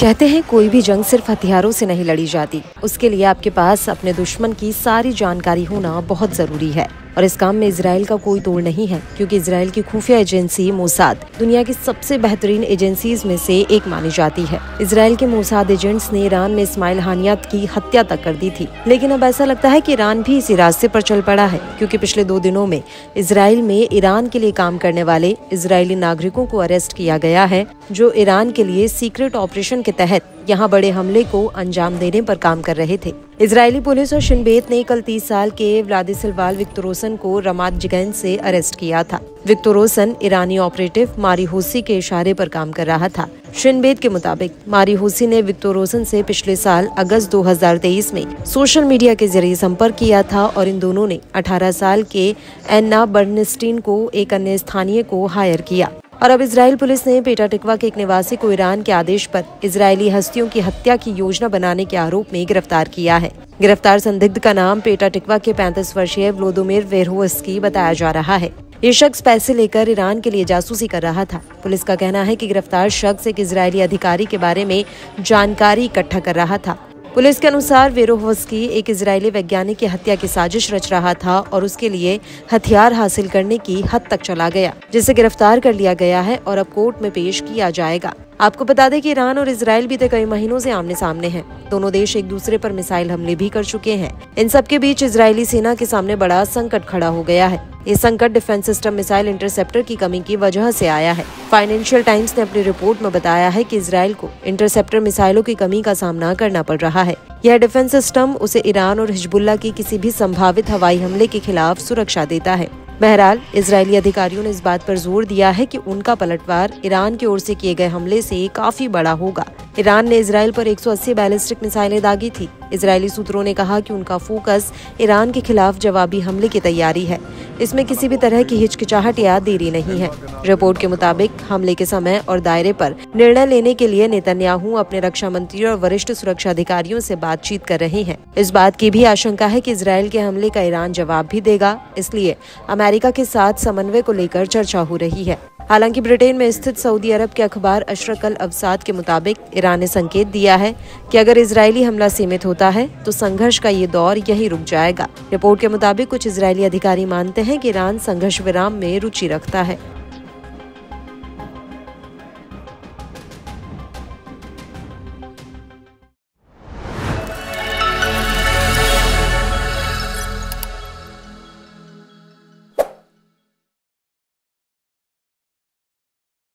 कहते हैं कोई भी जंग सिर्फ हथियारों से नहीं लड़ी जाती, उसके लिए आपके पास अपने दुश्मन की सारी जानकारी होना बहुत जरूरी है। और इस काम में इजराइल का कोई तोड़ नहीं है, क्योंकि इजराइल की खुफिया एजेंसी मोसाद दुनिया की सबसे बेहतरीन एजेंसीज में से एक मानी जाती है। इजराइल के मोसाद एजेंट्स ने ईरान में इस्माइल हानिया की हत्या तक कर दी थी, लेकिन अब ऐसा लगता है कि ईरान भी इसी रास्ते पर चल पड़ा है, क्योंकि पिछले 2 दिनों में इजराइल में ईरान के लिए काम करने वाले इजरायली नागरिकों को अरेस्ट किया गया है, जो ईरान के लिए सीक्रेट ऑपरेशन के तहत यहाँ बड़े हमले को अंजाम देने पर काम कर रहे थे। इजरायली पुलिस और शिन बेत ने कल 30 साल के व्लादिस्लाव विक्टोरोसन को रमात जगन से अरेस्ट किया था। विक्टोरोसन ईरानी ऑपरेटिव मारी होसी के इशारे पर काम कर रहा था। शिन बेत के मुताबिक मारी होसी ने विक्टोरोसन से पिछले साल अगस्त 2023 में सोशल मीडिया के जरिए संपर्क किया था और इन दोनों ने 18 साल के एन्ना बर्नस्टीन को एक अन्य स्थानीय को हायर किया। और अब इजराइल पुलिस ने पेटा टिकवा के एक निवासी को ईरान के आदेश पर इजरायली हस्तियों की हत्या की योजना बनाने के आरोप में गिरफ्तार किया है। गिरफ्तार संदिग्ध का नाम पेटा टिकवा के 35 वर्षीय व्लादिमीर वेरोव्स्की बताया जा रहा है। ये शख्स पैसे लेकर ईरान के लिए जासूसी कर रहा था। पुलिस का कहना है कि गिरफ्तार शख्स एक इजरायली अधिकारी के बारे में जानकारी इकट्ठा कर रहा था। पुलिस के अनुसार वेरोव्स्की एक इजरायली वैज्ञानिक की हत्या की साजिश रच रहा था और उसके लिए हथियार हासिल करने की हद तक चला गया, जिसे गिरफ्तार कर लिया गया है और अब कोर्ट में पेश किया जाएगा। आपको बता दें कि ईरान और इजराइल बीते कई महीनों से आमने सामने हैं। दोनों देश एक दूसरे पर मिसाइल हमले भी कर चुके हैं। इन सब के बीच इजरायली सेना के सामने बड़ा संकट खड़ा हो गया है। ये संकट डिफेंस सिस्टम मिसाइल इंटरसेप्टर की कमी की वजह से आया है। फाइनेंशियल टाइम्स ने अपनी रिपोर्ट में बताया है कि इजराइल को इंटरसेप्टर मिसाइलों की कमी का सामना करना पड़ रहा है। यह डिफेंस सिस्टम उसे ईरान और हिजबुल्लाह की किसी भी संभावित हवाई हमले के खिलाफ सुरक्षा देता है। बहरहाल इजरायली अधिकारियों ने इस बात पर जोर दिया है कि उनका पलटवार ईरान की ओर से किए गए हमले से काफी बड़ा होगा। ईरान ने इजराइल पर 180 बैलिस्टिक मिसाइलें दागी थी। इजरायली सूत्रों ने कहा कि उनका फोकस ईरान के खिलाफ जवाबी हमले की तैयारी है। इसमें किसी भी तरह की हिचकिचाहट या देरी नहीं है। रिपोर्ट के मुताबिक हमले के समय और दायरे पर निर्णय लेने के लिए नेतन्याहू अपने रक्षा मंत्री और वरिष्ठ सुरक्षा अधिकारियों से बातचीत कर रहे हैं। इस बात की भी आशंका है कि इजराइल के हमले का ईरान जवाब भी देगा, इसलिए अमेरिका के साथ समन्वय को लेकर चर्चा हो रही है। हालांकि ब्रिटेन में स्थित सऊदी अरब के अखबार अशरक अल अवसाद के मुताबिक ईरान ने संकेत दिया है कि अगर इजरायली हमला सीमित होता है तो संघर्ष का ये दौर यहीं रुक जाएगा। रिपोर्ट के मुताबिक कुछ इजरायली अधिकारी मानते हैं कि ईरान संघर्ष विराम में रुचि रखता है।